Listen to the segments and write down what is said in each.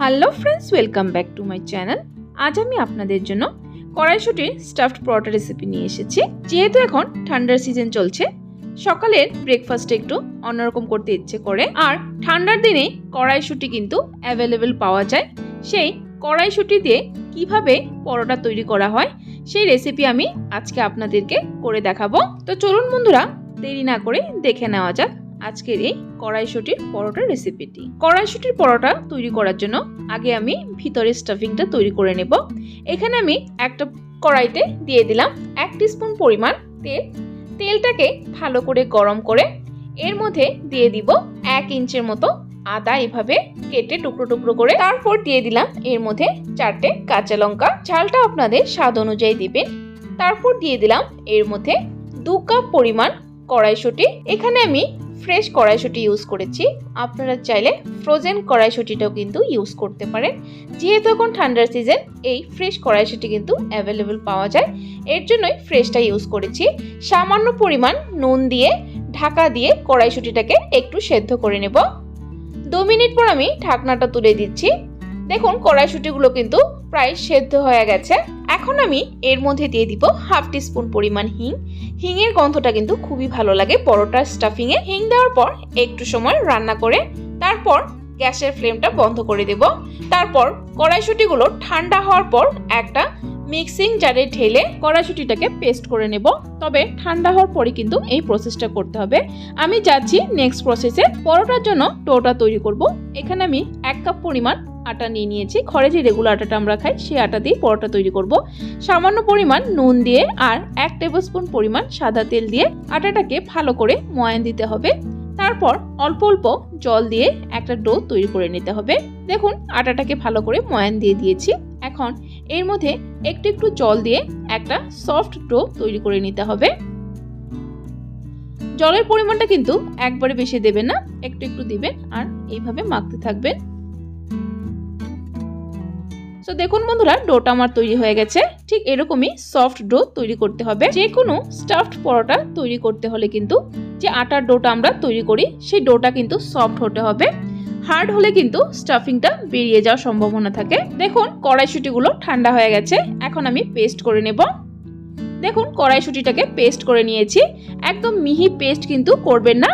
Hello friends, welcome back to my channel. আজ আমি আপনাদের জন্য কড়াইশুটির স্টাফড পরোটা রেসিপি নিয়ে এসেছি। যেহেতু এখন ঠান্ডার সিজন চলছে, সকালের ব্রেকফাস্টে একটু অন্যরকম করতে ইচ্ছে করে, আর ঠান্ডার দিনে কড়াইশুটি কিন্তু অ্যাভেলেবেল পাওয়া যায়। সেই কড়াইশুটি দিয়ে কিভাবে পরোটা তৈরি করা হয় সেই রেসিপি আমি আজকে আপনাদেরকে করে দেখাবো। তো চলুন বন্ধুরা, দেরি না করে দেখে নেওয়া যাক আজকের এই কড়াইশুটির পরোটার রেসিপিটি। কড়াইশুটির পরোটা তৈরি করার জন্য আগে আমি ভিতরের স্টাফিংটা তৈরি করে নেব। এখানে আমি একটা কড়াইতে দিয়ে দিলাম 1 টিস্পুন পরিমাণ তেল। তেলটাকে ভালো করে গরম করে এর মধ্যে দিয়ে দিব 1 ইঞ্চের মতো আদা, এভাবে কেটে টুকরো টুকরো করে। তারপর দিয়ে দিলাম এর মধ্যে 4টে কাঁচা লঙ্কা, ঝালটা আপনাদের স্বাদ অনুযায়ী দিবেন। তারপর দিয়ে দিলাম এর মধ্যে 2 কাপ পরিমাণ কড়াইশুঁটি। এখানে আমি ফ্রেশ কড়াইশুঁটি ইউজ করেছি, আপনারা চাইলে ফ্রোজেন কড়াইশুঁটিটাও কিন্তু ইউজ করতে পারেন। যেহেতু এখন ঠান্ডার সিজন, এই ফ্রেশ কড়াইশুঁটি কিন্তু অ্যাভেলেবেল পাওয়া যায়, এর জন্যই ফ্রেশটা ইউজ করেছি। সামান্য পরিমাণ নুন দিয়ে ঢাকা দিয়ে কড়াইশুঁটিটাকে একটু সেদ্ধ করে নেব। 2 মিনিট পর আমি ঢাকনাটা তুলে দিচ্ছি। দেখুন কড়াইশুঁটিগুলো কিন্তু প্রায় সেদ্ধ হয়ে গেছে। এখন আমি এর মধ্যে দিয়ে দিব 1/2 টিস্পুন পরিমাণ হিং। হিংয়ের গন্ধটা কিন্তু খুবই ভালো লাগে পরোটার স্টাফিং এ। হিং দেওয়ার পর একটু সময় রান্না করে তারপর গ্যাসের ফ্লেমটা বন্ধ করে দেব। তারপর কড়াইশুঁটিগুলো ঠান্ডা হওয়ার পর একটা মিক্সিং জারে ঢেলে কড়াইশুঁটিটাকে পেস্ট করে নেব। তবে ঠান্ডা হওয়ার পরে কিন্তু এই প্রসেসটা করতে হবে। আমি যাচ্ছি নেক্সট প্রসেসে। পরোটার জন্য ডোটা তৈরি করব। এখানে আমি 1 কাপ পরিমাণ আটা নিয়ে নিয়েছি। ঘরে যে রেগুলার আটাটা আমরা খাই সেই আটা দিয়ে পরোটা তৈরি করব। সামান্য পরিমাণ নুন দিয়ে আর 1 টেবিলস্পুন পরিমাণ সাদা তেল দিয়ে আটাটাকে ভালো করে ময়ান দিতে হবে। তারপর অল্প অল্প জল দিয়ে একটা ডো তৈরি করে নিতে হবে। দেখুন আটাটাকে ভালো করে ময়ান দিয়ে দিয়েছি। এখন এর মধ্যে একটু একটু জল দিয়ে একটা সফট ডো তৈরি করে নিতে হবে। জলের পরিমাণটা কিন্তু একবারে বেশি দেবেন না, একটু একটু দিবেন আর এইভাবে মাখতে থাকবেন। তো দেখুন বন্ধুরা, ডোটা আমার তৈরি হয়ে গেছে। ঠিক এরকমই সফট ডো তৈরি করতে হবে। যে কোনো স্টাফড পরোটা তৈরি করতে হলে কিন্তু যে আটার ডোটা আমরা তৈরি করি সেই ডোটা কিন্তু সফট হতে হবে। হার্ড হলে কিন্তু স্টাফিংটা বেরিয়ে যাওয়ার সম্ভাবনা থাকে। দেখুন কড়াইশুঁটিগুলো ঠান্ডা হয়ে গেছে। এখন আমি পেস্ট করে নেব। দেখুন কড়াইশুঁটিটাকে পেস্ট করে নিয়েছি। একদম মিহি পেস্ট কিন্তু করবেন না,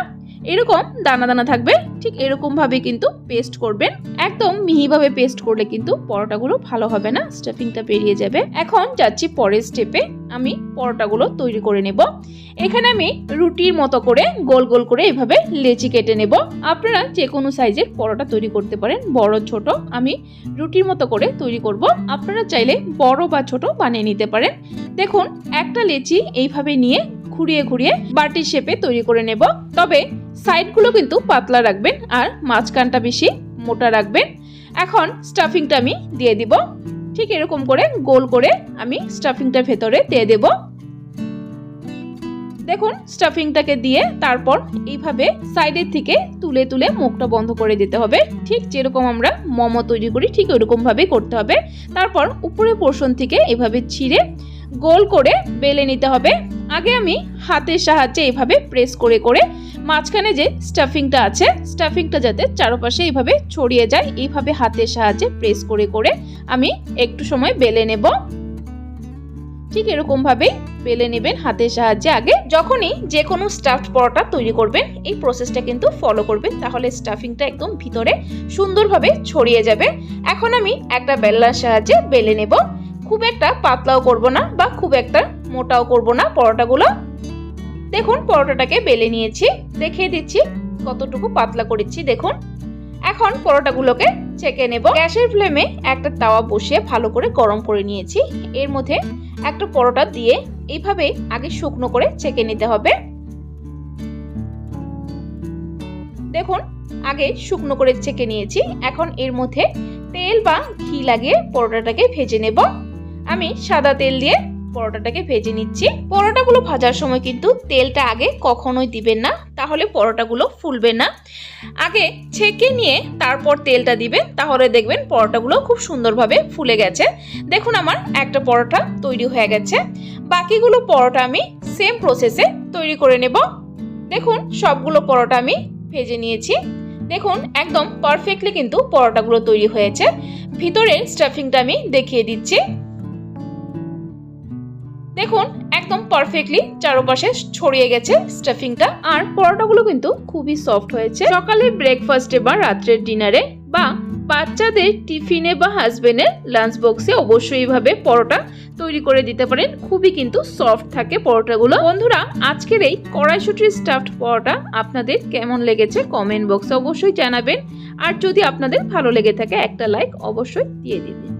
এরকম দানা দানা থাকবে, ঠিক এরকম ভাবে কিন্তু পেস্ট করবেন। একদম মিহিভাবে পেস্ট করলে কিন্তু পরোটাগুলো ভালো হবে না, স্টাফিংটা বেরিয়ে যাবে। এখন যাচ্ছি পরের স্টেপে। আমি পরোটাগুলো তৈরি করে নেব। এখানে আমি রুটির মতো করে গোল গোল করে এভাবে লেচি কেটে নেব। আপনারা যে কোনো সাইজের পরোটা তৈরি করতে পারেন, বড় ছোট। আমি রুটির মতো করে তৈরি করব, আপনারা চাইলে বড় বা ছোট বানিয়ে নিতে পারেন। দেখুন একটা লেচি এইভাবে নিয়ে ঘুরিয়ে ঘুরিয়ে বাটির শেপে তৈরি করে নেব। তবে সাইডগুলো কিন্তু পাতলা রাখবেন আর মাঝখানটা বেশি মোটা রাখবেন। এখন স্টাফিংটা আমি দিয়ে দিব। ঠিক এরকম করে গোল করে আমি স্টাফিংটা ভেতরে দিয়ে দেব। দেখুন স্টাফিংটাকে দিয়ে তারপর এইভাবে সাইডের থেকে তুলে তুলে মুখটা বন্ধ করে দিতে হবে। ঠিক যেরকম আমরা মোমো তৈরি করি ঠিক ওইরকম ভাবে করতে হবে। তারপর উপরের পোর্শন থেকে এভাবে ছিঁড়ে গোল করে বেলে নিতে হবে। আগে আমি হাতের সাহায্যে এইভাবে প্রেস করে করে মাঝখানে যে স্টাফিংটা আছে স্টাফিংটা যাতে চারপাশে এইভাবে ছড়িয়ে যায়, এইভাবে হাতের সাহায্যে প্রেস করে করে আমি একটু সময় বেলে নেব। ঠিক এরকম ভাবে বেলে নেবেন হাতের সাহায্যে। আগে যখনই যে কোনো স্টাফড পরোটা তৈরি করবেন এই প্রসেসটা কিন্তু ফলো করবেন, তাহলে স্টাফিংটা একদম ভিতরে সুন্দরভাবে ছড়িয়ে যাবে। এখন আমি একটা বেলনার সাহায্যে বেলে নেব। খুব একটা পাতলাও করব না বা খুব একটা মোটাও করব না পরোটাগুলো। দেখুন পরোটাটাকে বেলে নিয়েছি, দেখিয়ে দিচ্ছি কতটুকু পাতলা করেছি। দেখুন এখন পরোটাগুলোকে ছেঁকে নেব। গ্যাসের ফ্লেমে একটা তাওয়া বসিয়ে ভালো করে গরম করে নিয়েছি। এর মধ্যে একটা পরোটা দিয়ে এইভাবে আগে শুকনো করে ছেঁকে নিতে হবে। দেখুন আগে শুকনো করে ছেঁকে নিয়েছি। এখন এর মধ্যে তেল বা ঘি লাগিয়ে পরোটাটাকে ভেজে নেব। আমি সাদা তেল দিয়ে পরোটাটাকে ভেজে নিচ্ছি। পরোটাগুলো ভাজার সময় কিন্তু তেলটা আগে কখনোই দিবেন না, তাহলে পরোটাগুলো ফুলবে না। আগে ছেঁকে নিয়ে তারপর তেলটা দিবেন, তাহলে দেখবেন পরোটাগুলো খুব সুন্দরভাবে ফুলে গেছে। দেখুন আমার একটা পরোটা তৈরি হয়ে গেছে। বাকিগুলো পরোটা আমি সেম প্রসেসে তৈরি করে নেব। দেখুন সবগুলো পরোটা আমি ভেজে নিয়েছি। দেখুন একদম পারফেক্টলি কিন্তু পরোটাগুলো তৈরি হয়েছে। ভিতরের স্টাফিংটা আমি দেখিয়ে দিচ্ছি। দেখুন একদম পারফেক্টলি চারপাশে ছড়িয়ে গেছে স্টাফিংটা। আর পরোটাগুলো কিন্তু খুবই সফট হয়েছে। সকালে ব্রেকফাস্টে বা রাত্রের ডিনারে বা বাচ্চাদের টিফিনে বা হাজবেন্ডের লাঞ্চ বক্সে অবশ্যই এইভাবে পরোটা তৈরি করে দিতে পারেন। খুবই কিন্তু সফট থাকে পরোটাগুলো। বন্ধুরা, আজকের এই কড়াইশুঁটির স্টাফড পরোটা আপনাদের কেমন লেগেছে কমেন্ট বক্সে অবশ্যই জানাবেন। আর যদি আপনাদের ভালো লেগে থাকে একটা লাইক অবশ্যই দিয়ে দিবেন।